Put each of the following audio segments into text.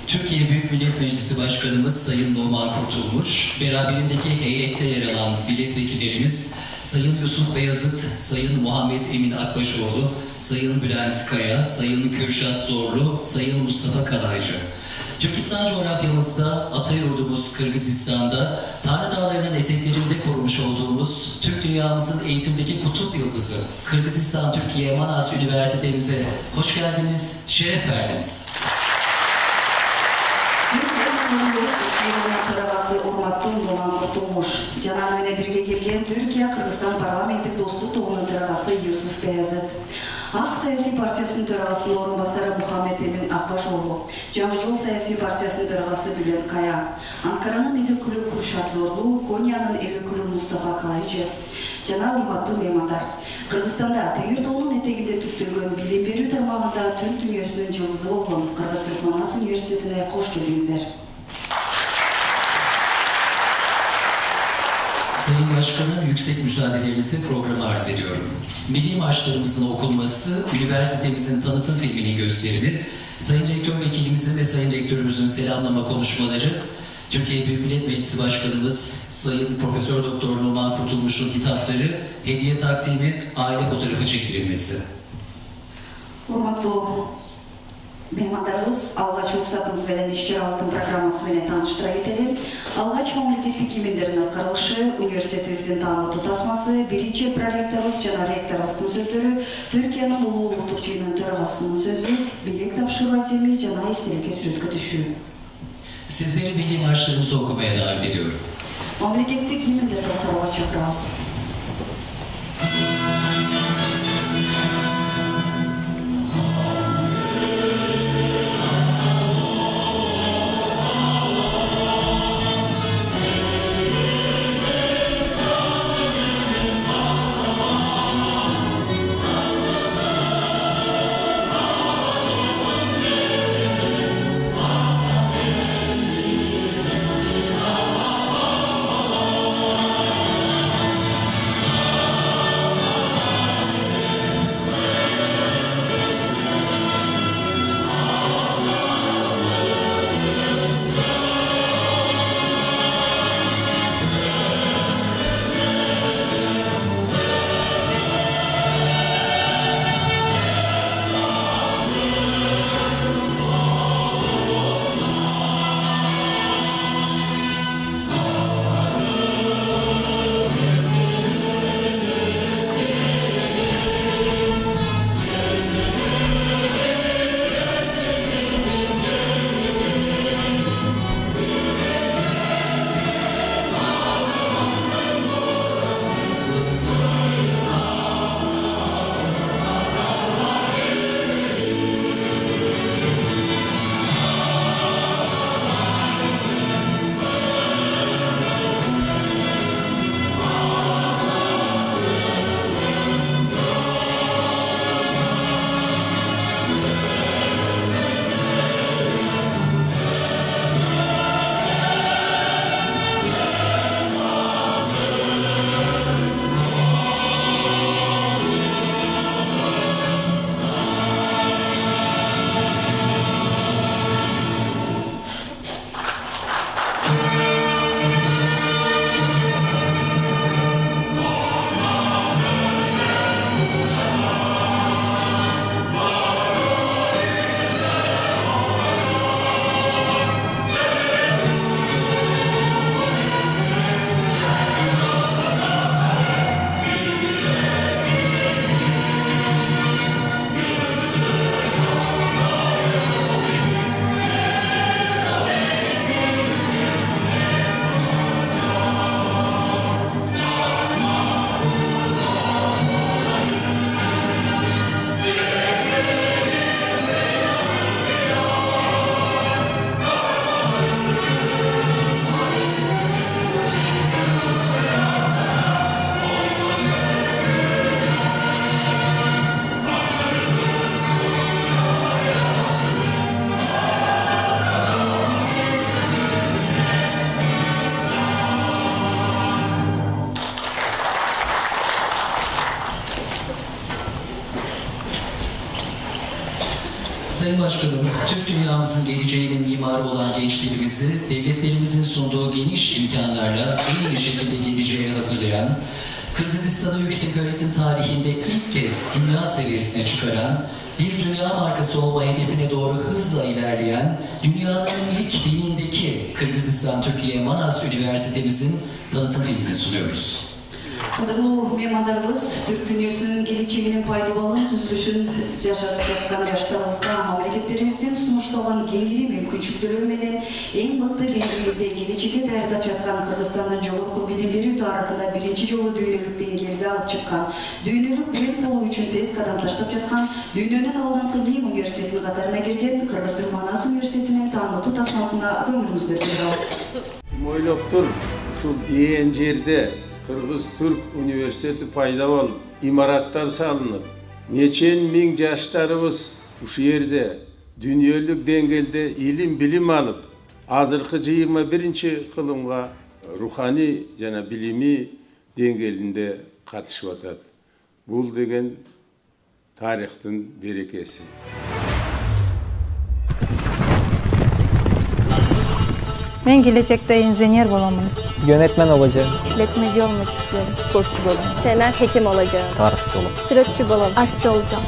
Türkiye Büyük Millet Meclisi Başkanımız Sayın Numan Kurtulmuş, beraberindeki heyette yer alan milletvekillerimiz Sayın Yusuf Beyazıt, Sayın Muhammed Emin Akbaşoğlu, Sayın Bülent Kaya, Sayın Kürşat Zorlu, Sayın Mustafa Kalaycı. Türkistan coğrafyamızda, atayurdumuz Kırgızistan'da, Tanrı Dağları'nın eteklerinde korumuş olduğumuz Türk dünyamızın eğitimdeki kutup yıldızı Kırgızistan Türkiye Manas Üniversitemize hoş geldiniz, şeref verdiniz. Төрағасы Урматтуу Нуман Куртулмуш, жана менен бирге келген Түркия Кыргызстан парламенттик достук тобунун төрагасы Юсуф Бeyazıt, Ак саясий партиясынын төрагасынын орун басары Мухаммед Эмин Акбашоğlu, Жаңы жол саясий партиясынын төрагасы Бülent Kaya, Анкаранын эл өкүлү Куршат Зорлу, Конянын эл өкүлү Мустафа Калайчы, жана урматтуу меймандар. Кыргызстанда Тегир тоонун этегинде түптөлгөн билим берүү тармагында Түрк дүйнөсүнүн жылдызы болгон Кыргыз-Түрк Манас университетине кош келдиңиздер. Sayın Başkanım, yüksek müsaadelerinizle programı arz ediyorum. Milli marşlarımızın okunması, üniversitemizin tanıtım filminin gösterimi, Sayın Rektör Vekilimizin ve Sayın Rektörümüzün selamlama konuşmaları, Türkiye Büyük Millet Meclisi Başkanımız Sayın Profesör Doktor Numan Kurtulmuş'un hitapları, hediye takdimi, aile fotoğrafı çektirilmesi. Урматтуу меймандарыбыз, алгач уруксатыңыз менен иш-чарабыздын программасы менен тааныштыра кетели. Алгач мамлекеттик кийимдердин аткарылышы, университетибиздин таанылуу тасмасы, биринчи проректорубуз жана ректорубуздун сөздөрү, Түркиянын улуу улуттук жыйынынын төрагасынын сөзү, бийлик тапшыруу аземи жана эстеликке сүрөткө түшүү. Sizleri milli marşlarımızı okumaya davet ediyorum. Мамлекеттик кийимдерди аткарууга чакырабыз. Başkanım, Türk dünyamızın geleceğinin mimarı olan gençlerimizi devletlerimizin sunduğu geniş imkanlarla en iyi şekilde geleceğe hazırlayan, Kırgızistan'ı yükseköğretim tarihinde ilk kez dünya seviyesine çıkaran, bir dünya markası olma hedefine doğru hızla ilerleyen, dünyanın ilk binindeki Kırgızistan-Türkiye Manas Üniversitemizin tanıtım filmini sunuyoruz. Kıdırlı mehmanlarımız Türk dünyasının geleceğinin paydavalın düzülüşün yaşatıp жатқан yaşlarımızga mamleketlerimizden sunuştalan gengiri mümkünçülüklermeden en mıқты dengelde geleceğe dayardap жатқан Kırgızstan'ın жогорку bilim берүү tarihinde birinci жолу düğünölükten gelge alıp çıkan, düğünölük bilen болуу үчүн tez kadam taştap жатқан, düğünönün aldanкы Ленин университетinin қатарына келген Kırgızстан Манас университетinin tanıtуу tasmasına көңүлүңүздөрдү беребиз. Ойлоп тур, ушул ээн жерде Kırgız-Türk Üniversiteti payda olup, imaratlar salınıp, neçen min yaşlarımız bu yerde dünyalıq dengelde ilim bilim alıp, azırkı 21. kılımga ruhani jana bilimi dengelinde katışıp atat. Bul degen tarihtin berekesi. Ben gelecekte injener olamam. Yönetmen olacağım. İşletmeci olmak istiyorum. Sporcu olayım. Temel hekim olacağım. Tarihçi olacağım. Süratçı olalım. Aşçı olacağım.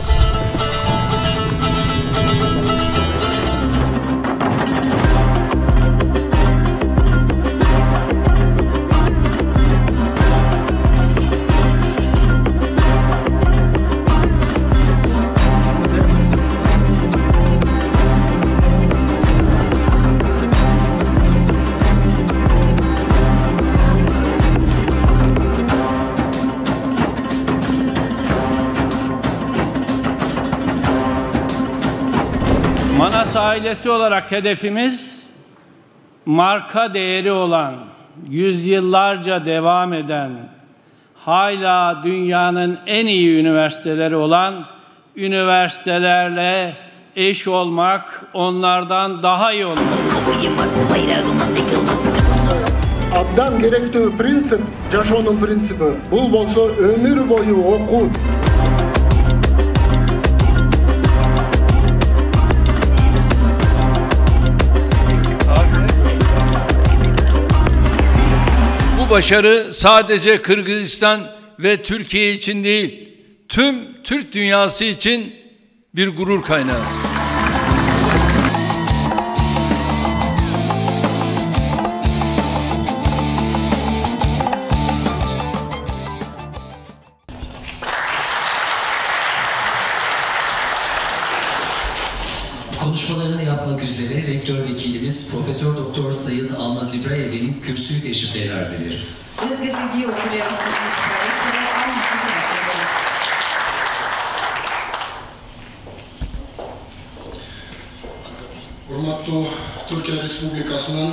Manas ailesi olarak hedefimiz, marka değeri olan, yüzyıllarca devam eden, hala dünyanın en iyi üniversiteleri olan üniversitelerle eş olmak, onlardan daha iyi olmak. Abdan gerektiği prinsip, Jaşo'nun prinsipi. Bul bolsa ömür boyu oku. Bu başarı sadece Kırgızistan ve Türkiye için değil, tüm Türk dünyası için bir gurur kaynağı. Konuşmalarını yapmak üzere Rektör Vekilimiz Profesör Doktor Sayın Almaz İbrahim'in kürsüyü teşrifle arz eder. Söz kesediği okuyacağımız rektörü Almaz İbrahim. Урматтуу Түркия Республикасынын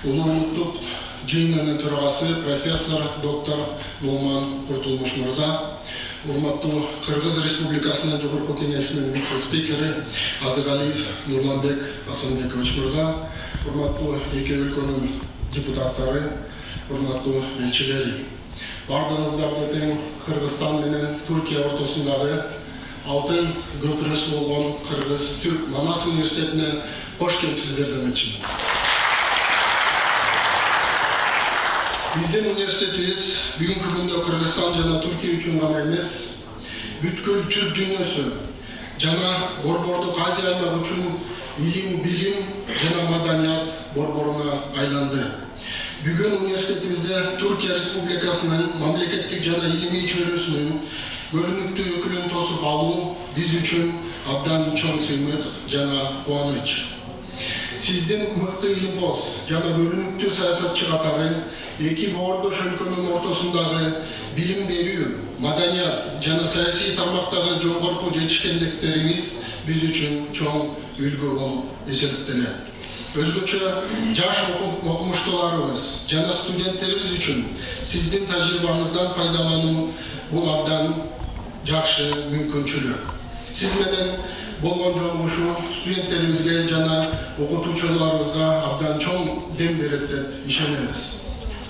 Улуу улуттук жыйынынын төрагасы профессор доктор Нурман Куртулмуш мырза, урматтуу Кыргыз Республикасынын Жогорку Кеңешинин вице-спикери Азыгалиев Нурланбек Асанбекович мырза, урматтуу эки өлкөнүн депутаттары, урматтуу элчилери. Бардыгыңыздарды тең Кыргызстан менен Түркия ортосундагы алтын көпүрөс болгон Кыргыз-Түрк Манас университетине кош келипсиздер демекчимин. Биздин университетибиз бүгүнкү күндө Кыргызстан жана Түркия үчүн гана эмес, бүткүл Түрк дүйнөсү жана Борбордук Азия аймагы үчүн илим, билим жана маданият борборуна айланды. Бүгүн университетибизде Түркия Республикасынын мамлекеттик жана илимий чөйрөсүнүн көрүнүктүү өкүлүн тосуп алуу биз үчүн абдан чоң сыймык жана кубаныч. Сиздин мыкты илимпоз жана көрүнүктүү саясатчы катары эки боордош өлкөнүн ортосундагы билим берүү, маданият жана саясий тармактагы жогорку жетишкендиктериңиз биз үчүн чоң үлгү болуп эсептелет. Өзгөчө жаш окумуштууларыбыз жана студенттерибиз үчүн сиздин тажрыйбаңыздан пайдалануу бул абдан жакшы мүмкүнчүлүк. Сиз менен болгон жолугушуу студенттерибизге жана окутуучуларыбызга абдан чоң дем берет деп ишенебиз.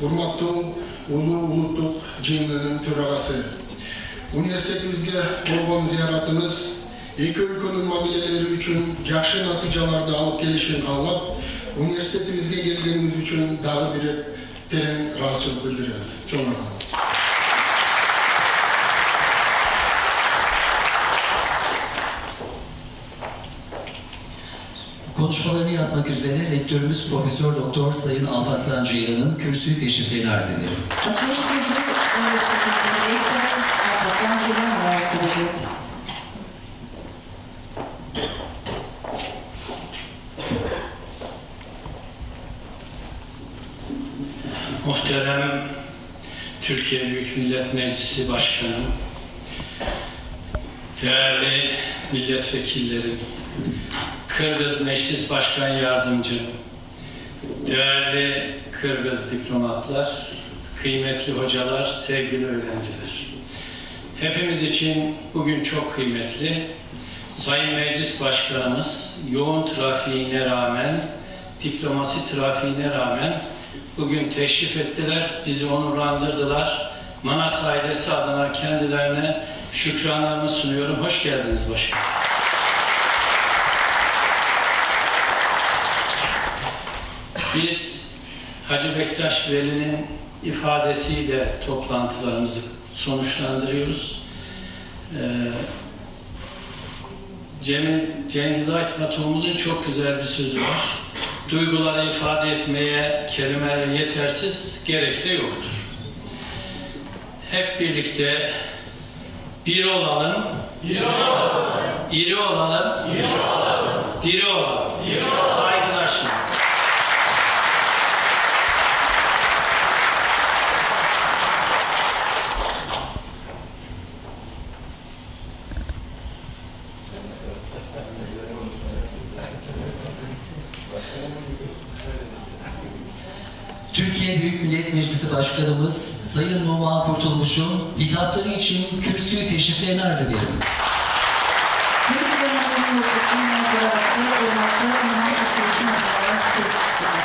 Урматтуу улуу улуттук жыйынынын төрагасы, университетибизге болгон зыяратыңыз эки өлкөнүн мамилелери үчүн жакшы натыйжаларды алып келишин каалап, университетибизге келгениңиз үчүн дагы бир терең ыраазычылык билдиребиз. Чоң рахмат. Konuşmalarını yapmak üzere rektörümüz Profesör Doktor Sayın Alparslan Ceylan'ın kürsü teşriflerini arz ederim. Açılış sözü üniversitemizin rektörü Alparslan Ceylan arz edilir. Muhterem Türkiye Büyük Millet Meclisi Başkanım, değerli milletvekillerim, Kırgız Meclis Başkan Yardımcım, değerli Kırgız diplomatlar, kıymetli hocalar, sevgili öğrenciler. Hepimiz için bugün çok kıymetli. Sayın Meclis Başkanımız yoğun trafiğine rağmen, diplomasi trafiğine rağmen bugün teşrif ettiler, bizi onurlandırdılar. Manas ailesi adına kendilerine şükranlarımı sunuyorum. Hoş geldiniz başkanım. Biz Hacı Bektaş Veli'nin ifadesiyle toplantılarımızı sonuçlandırıyoruz. Cengiz Aytmatov'umuzun çok güzel bir sözü var. Duyguları ifade etmeye kelimeler yetersiz, gerek de yoktur. Hep birlikte bir olalım, iri olalım, diri olalım, saygılar sunuyorum. Türkiye Büyük Millet Meclisi Başkanımız Sayın Numan Kurtulmuş'un hitapları için kürsüye teşriflerini arz ederim. Türkiye'nin yurtdışının kurası olmakta Numan Kurtuluş'un olarak söz tutuyor.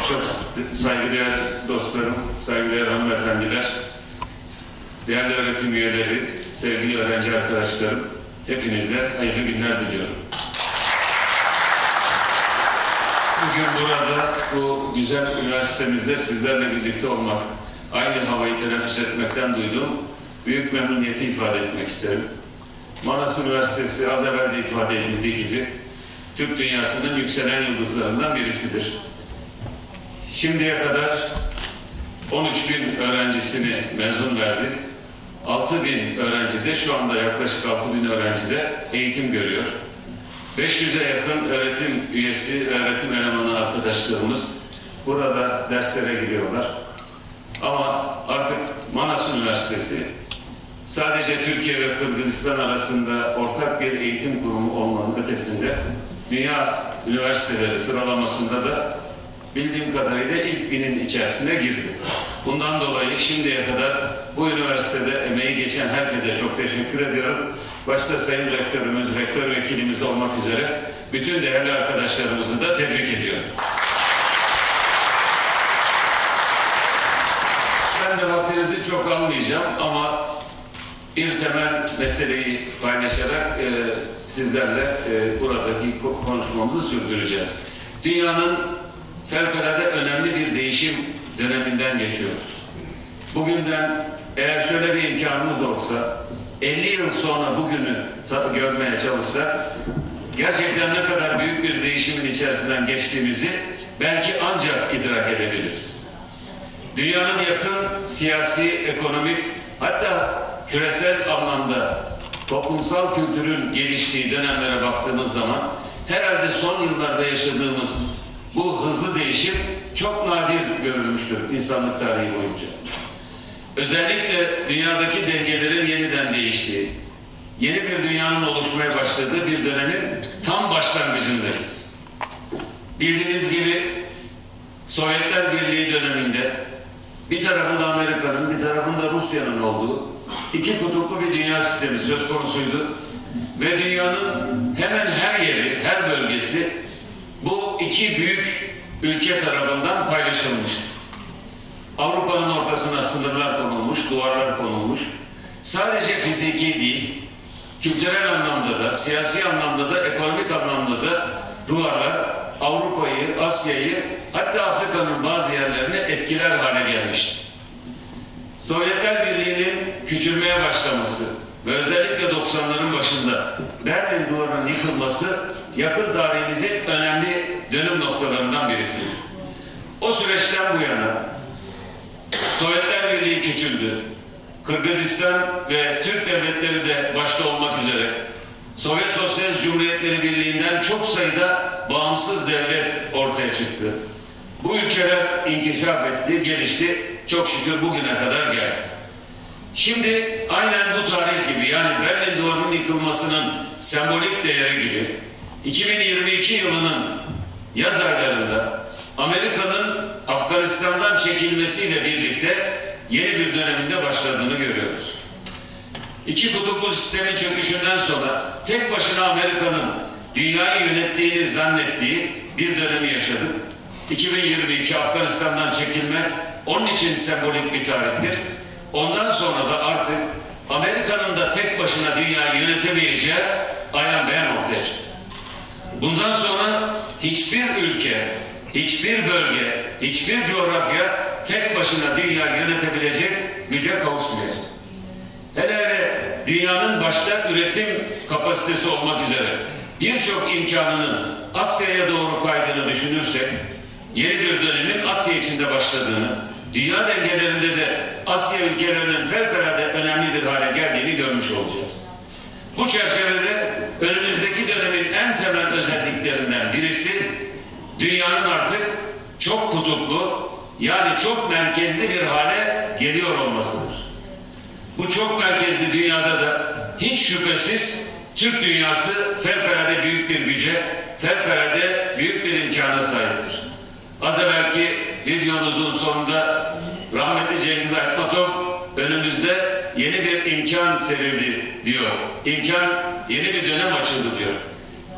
Çok saygıdeğer dostlarım, saygıdeğer hanımefendiler, değerli öğretim üyeleri, sevgili öğrenci arkadaşlarım, hepinize hayırlı günler diliyorum. Bugün burada bu güzel üniversitemizde sizlerle birlikte olmak, aynı havayı teneffüs etmekten duyduğum büyük memnuniyeti ifade etmek isterim. Manas Üniversitesi az evvel de ifade edildiği gibi Türk dünyasının yükselen yıldızlarından birisidir. Şimdiye kadar 13.000 öğrencisini mezun verdi. 6.000 öğrenci de şu anda yaklaşık 6.000 öğrenci de eğitim görüyor. 500'e yakın öğretim üyesi, öğretim elemanı arkadaşlarımız burada derslere giriyorlar. Ama artık Manas Üniversitesi sadece Türkiye ve Kırgızistan arasında ortak bir eğitim kurumu olmanın ötesinde dünya üniversiteleri sıralamasında da bildiğim kadarıyla ilk 1000'in içerisine girdi. Bundan dolayı şimdiye kadar bu üniversitede emeği geçen herkese çok teşekkür ediyorum. Başta Sayın Rektörümüz, Rektör Vekilimiz olmak üzere bütün değerli arkadaşlarımızı da tebrik ediyorum. Ben de vaktinizi çok almayacağım ama bir temel meseleyi paylaşarak sizlerle buradaki konuşmamızı sürdüreceğiz. Dünyanın fevkalade önemli bir değişim döneminden geçiyoruz. Bugünden eğer şöyle bir imkanımız olsa, 50 yıl sonra bugünü görmeye çalışsak, gerçekten ne kadar büyük bir değişimin içerisinden geçtiğimizi belki ancak idrak edebiliriz. Dünyanın yakın siyasi, ekonomik, hatta küresel anlamda toplumsal kültürün geliştiği dönemlere baktığımız zaman herhalde son yıllarda yaşadığımız bu hızlı değişim çok nadir görülmüştür insanlık tarihi boyunca. Özellikle dünyadaki dengelerin yeniden değiştiği, yeni bir dünyanın oluşmaya başladığı bir dönemin tam başlangıcındayız. Bildiğiniz gibi Sovyetler Birliği döneminde bir tarafında Amerika'nın, bir tarafında Rusya'nın olduğu iki kutuplu bir dünya sistemi söz konusuydu. Ve dünyanın hemen her yeri, her bölgesi iki büyük ülke tarafından paylaşılmıştı. Avrupa'nın ortasına sınırlar konulmuş, duvarlar konulmuş. Sadece fiziki değil, kültürel anlamda da, siyasi anlamda da, ekonomik anlamda da duvarlar Avrupa'yı, Asya'yı, hatta Afrika'nın bazı yerlerini etkiler hale gelmişti. Sovyetler Birliği'nin küçülmeye başlaması ve özellikle 90'ların başında Berlin Duvarı'nın yıkılması yakın tarihimizin önemli dönüm noktalarından birisi. O süreçten bu yana Sovyetler Birliği küçüldü. Kırgızistan ve Türk devletleri de başta olmak üzere Sovyet Sosyalist Cumhuriyetleri Birliği'nden çok sayıda bağımsız devlet ortaya çıktı. Bu ülkeler inkişaf etti, gelişti. Çok şükür bugüne kadar geldi. Şimdi aynen bu tarih gibi, yani Berlin Duvarı'nın yıkılmasının sembolik değeri gibi 2022 yılının yaz aylarında Amerika'nın Afganistan'dan çekilmesiyle birlikte yeni bir döneminde başladığını görüyoruz. İki kutuplu sistemin çöküşünden sonra tek başına Amerika'nın dünyayı yönettiğini zannettiği bir dönemi yaşadık. 2022 Afganistan'dan çekilme onun için sembolik bir tarihtir. Ondan sonra da artık Amerika'nın da tek başına dünyayı yönetemeyeceği ayan beyan ortaya çıktı. Bundan sonra hiçbir ülke, hiçbir bölge, hiçbir coğrafya tek başına dünyayı yönetebilecek güce kavuşmayacak. Hele hele dünyanın başta üretim kapasitesi olmak üzere birçok imkanının Asya'ya doğru kaydığını düşünürsek, yeni bir dönemin Asya içinde başladığını, dünya dengelerinde de Asya ülkelerinin fevkalade önemli bir hale geldiğini görmüş olacağız. Bu çerçevede önümüzdeki dönemin en temel özelliklerinden birisi, dünyanın artık çok kutuplu, yani çok merkezli bir hale geliyor olmasıdır. Bu çok merkezli dünyada da hiç şüphesiz Türk dünyası fevkalade büyük bir güce, fevkalade büyük bir imkana sahiptir. Az evvelki videonuzun sonunda rahmetli Cengiz Aytmatov önümüzde yeni bir imkan serildi diyor. İmkan, yeni bir dönem açıldı diyor.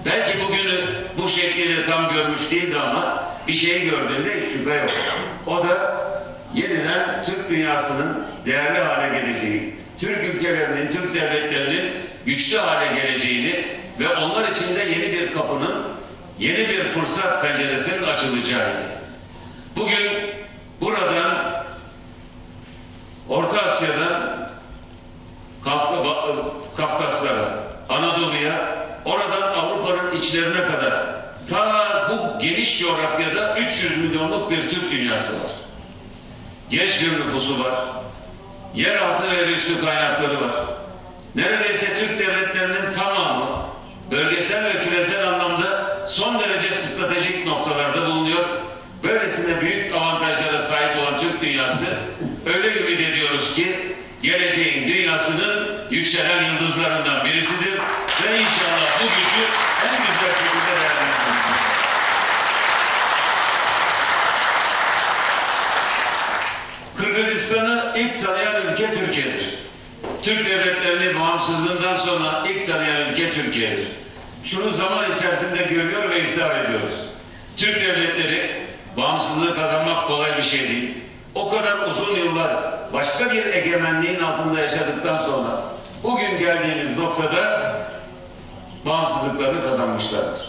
Belki bugünü bu şekliyle tam görmüş değildi ama bir şeyi gördüğünde hiç şüphe yok. O da yeniden Türk dünyasının değerli hale geleceği, Türk ülkelerinin, Türk devletlerinin güçlü hale geleceğini ve onlar için de yeni bir kapının, yeni bir fırsat penceresinin açılacağıydı. Bugün buradan Orta Asya'dan Kafkaslara, Anadolu'ya, oradan Avrupa'nın içlerine kadar ta bu geniş coğrafyada 300 milyonluk bir Türk dünyası var. Genç bir nüfusu var. Yeraltı ve yerüstü kaynakları var. Neredeyse Türk devletlerinin tamamı bölgesel ve küresel anlamda son derece stratejik noktalarda bulunuyor. Böylesine büyük avantajlara sahip olan Türk dünyası, öyle ümit ediyoruz ki geleceğin dünyasının yükselen yıldızlarından birisidir ve inşallah bu gücü en güzel şekilde değerlendireceğiz. Kırgızistan'ı ilk tanıyan ülke Türkiye'dir. Türk devletlerini bağımsızlığından sonra ilk tanıyan ülke Türkiye'dir. Şunu zaman içerisinde görüyor ve iftihar ediyoruz. Türk devletleri bağımsızlığı kazanmak kolay bir şey değil. O kadar uzun yıllar başka bir egemenliğin altında yaşadıktan sonra bugün geldiğimiz noktada bağımsızlıklarını kazanmışlardır.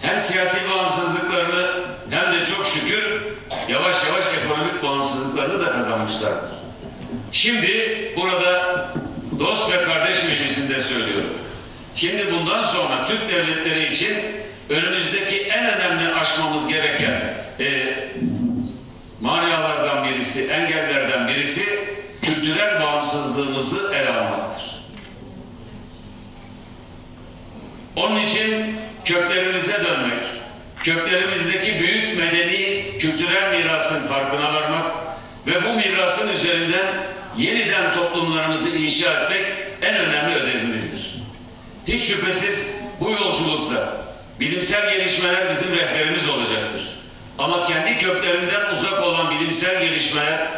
Hem siyasi bağımsızlıklarını hem de çok şükür yavaş yavaş ekonomik bağımsızlıklarını da kazanmışlardır. Şimdi burada dost ve kardeş meclisinde söylüyorum. Şimdi bundan sonra Türk devletleri için önümüzdeki en önemli aşmamız gereken manialardan birisi, engellerden birisi kültürel bağımsızlığımızı ele almaktır. Onun için köklerimize dönmek, köklerimizdeki büyük medeni, kültürel mirasın farkına varmak ve bu mirasın üzerinden yeniden toplumlarımızı inşa etmek en önemli ödevimizdir. Hiç şüphesiz bu yolculukta bilimsel gelişmeler bizim rehberimiz olacaktır. Ama kendi köklerinden uzak olan bilimsel gelişmeler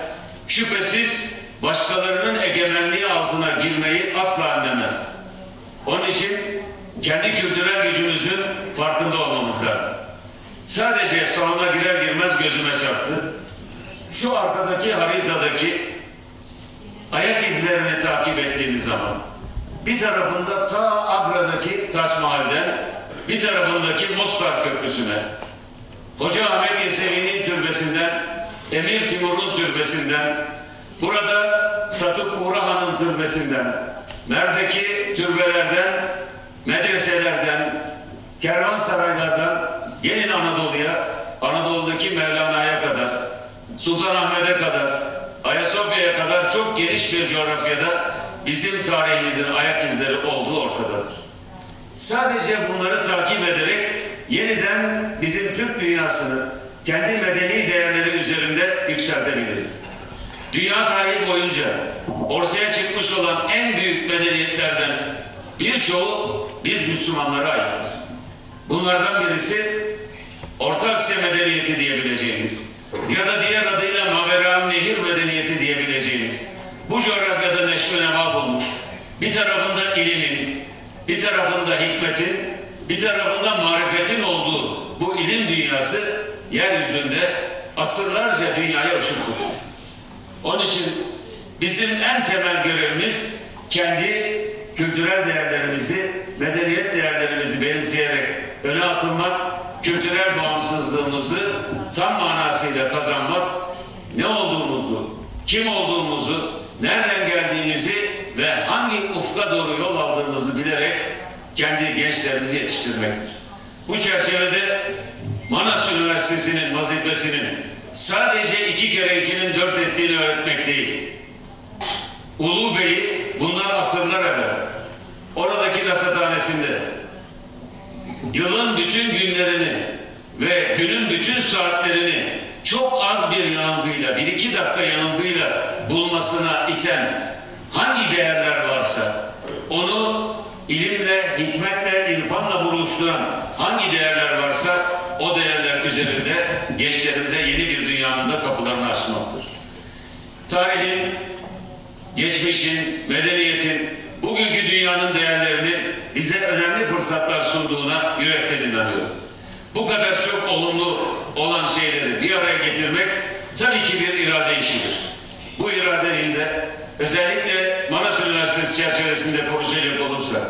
şüphesiz başkalarının egemenliği altına girmeyi asla önlemez. Onun için kendi kültürel gücümüzün farkında olmamız lazım. Sadece salona girer girmez gözüme çarptı. Şu arkadaki haritadaki ayak izlerini takip ettiğiniz zaman bir tarafında ta Agra'daki Taç Mahal'den, bir tarafındaki Mostar Köprüsü'ne, Hoca Ahmet Yesevi'nin türbesinden, Emir Timur'un türbesinden, burada Satuk Buğrahan'ın türbesinden, Mer'deki türbelerden, medreselerden, kervansaraylardan, gelin Anadolu'ya, Anadolu'daki Mevlana'ya kadar, Sultanahmet'e kadar, Ayasofya'ya kadar çok geniş bir coğrafyada bizim tarihimizin ayak izleri olduğu ortadadır. Sadece bunları takip ederek yeniden bizim Türk dünyasını kendi medeni değerleri üzerinde yükseltebiliriz. Dünya tarihi boyunca ortaya çıkmış olan en büyük medeniyetlerden birçoğu biz Müslümanlara aittir. Bunlardan birisi Orta Asya medeniyeti diyebileceğimiz ya da diğer adıyla Mavera Nehir medeniyeti diyebileceğimiz bu coğrafyada neşve neva bulmuş, bir tarafında ilimin, bir tarafında hikmetin, bir tarafında marifetin olduğu bu ilim dünyası yeryüzünde asırlarca dünyaya ışık tutmuştur. Onun için bizim en temel görevimiz kendi kültürel değerlerimizi, medeniyet değerlerimizi benimseyerek öne atılmak, kültürel bağımsızlığımızı tam manasıyla kazanmak, ne olduğumuzu, kim olduğumuzu, nereden geldiğimizi ve hangi ufka doğru yol aldığımızı bilerek kendi gençlerimizi yetiştirmektir. Bu çerçevede Manas Üniversitesi'nin vazifesinin sadece 2 kere 2'nin 4 ettiğini öğretmek değil. Ulu Bey'i bundan asırlar evvel oradaki rasathanesinde yılın bütün günlerini ve günün bütün saatlerini çok az bir yanılgıyla, 1-2 dakika yanılgıyla bulmasına iten hangi değerler varsa, onu ilimle, hikmetle, irfanla buluşturan hangi değerler varsa o değerler üzerinde gençlerimize yeni bir dünyanın da kapılarını açmaktır. Tarihin, geçmişin, medeniyetin, bugünkü dünyanın değerlerinin bize önemli fırsatlar sunduğuna yürekten inanıyorum. Bu kadar çok olumlu olan şeyleri bir araya getirmek tabii ki bir irade işidir. Bu iradenin de özellikle Manas Üniversitesi çerçevesinde konuşacak olursak,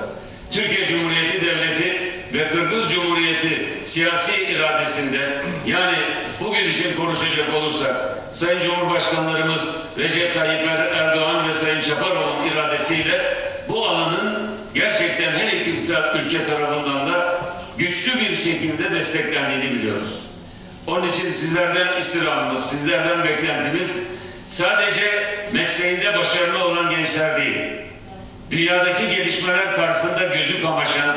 Türkiye Cumhuriyeti Devleti ve Kırgız Cumhuriyeti siyasi iradesinde, yani bugün için konuşacak olursak, Sayın Cumhurbaşkanlarımız Recep Tayyip Erdoğan ve Sayın Çaparov'un iradesiyle bu alanın gerçekten her iki ülke tarafından da güçlü bir şekilde desteklendiğini biliyoruz. Onun için sizlerden istirhamımız, sizlerden beklentimiz sadece mesleğinde başarılı olan gençler değil, dünyadaki gelişmeler karşısında gözü kamaşan,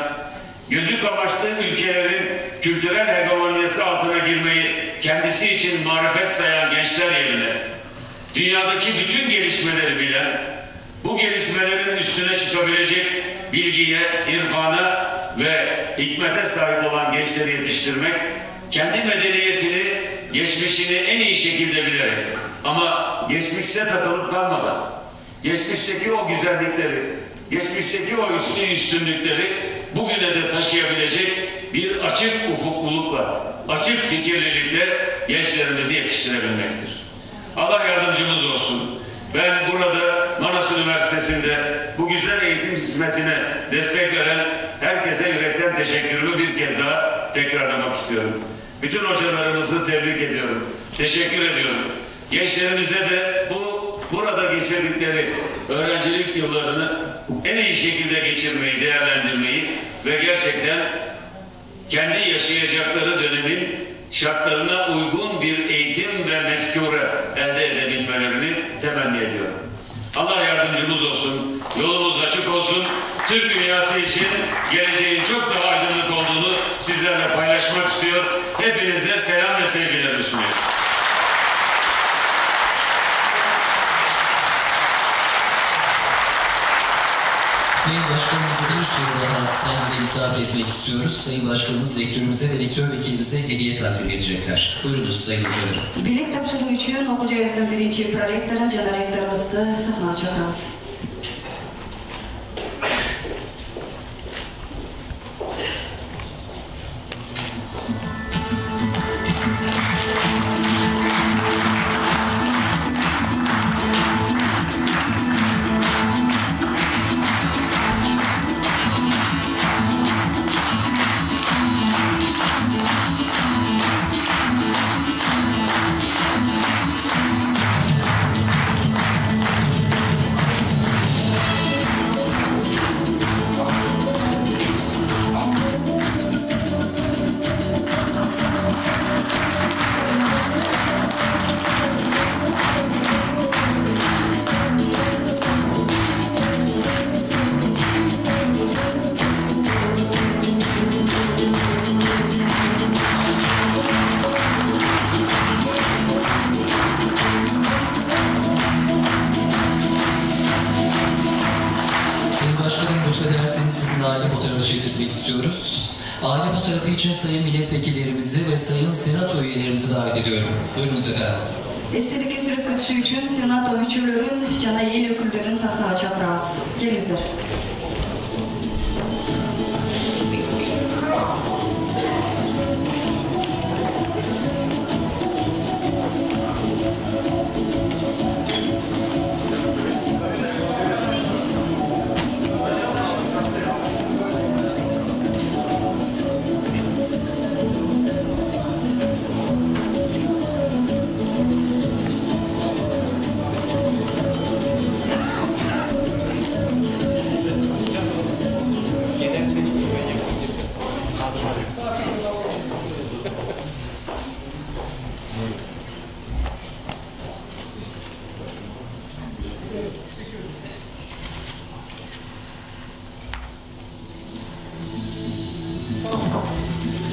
gözü kamaştığı ülkelerin kültürel hegemonyası altına girmeyi kendisi için marifet sayan gençler yerine, dünyadaki bütün gelişmeleri bilen, bu gelişmelerin üstüne çıkabilecek bilgiye, irfana ve hikmete sahip olan gençleri yetiştirmek, kendi medeniyetini, geçmişini en iyi şekilde bilerek ama geçmişte takılıp kalmadan, geçmişteki o güzellikleri, geçmişteki o üstünlükleri bugüne de taşıyabilecek bir açık ufuklulukla, açık fikirlilikle gençlerimizi yetiştirebilmektir. Allah yardımcımız olsun. Ben burada Manas Üniversitesi'nde bu güzel eğitim hizmetine destek veren herkese yürekten teşekkürümü bir kez daha tekrarlamak istiyorum. Bütün hocalarımızı tebrik ediyorum. Teşekkür ediyorum. Gençlerimize de burada geçirdikleri öğrencilik yıllarını en iyi şekilde geçirmeyi, değerlendirmeyi ve gerçekten kendi yaşayacakları dönemin şartlarına uygun bir eğitim ve mefkure elde edebilmelerini temenni ediyorum. Allah yardımcımız olsun, yolumuz açık olsun. Türk dünyası için geleceğin çok daha aydınlık olduğunu sizlerle paylaşmak istiyor. Hepinize selam ve sevgilerimi sunuyorum. Sayın Başkanımızı bir soru daha saygıyla misafir etmek istiyoruz. Sayın Başkanımız rektörümüze ve rektör vekilimize hediye takdim edecekler. Buyurunuz Sayın Hocalarım. Bilik topşırığı için okuyacağızın birinci prorektorun Cana rektorımızı sahneye çağırıyoruz. sizin aile fotoğrafı çektirmek istiyoruz. Aile fotoğrafı için sayın milletvekillerimizi ve sayın senato üyelerimizi davet ediyorum. Buyurunuz efendim. Estelikке сүрөткө түшүү үчүн сенат мүчөлөрүн жана эл өкүлдөрүн сахнага чакырабыз. Келиңиздер.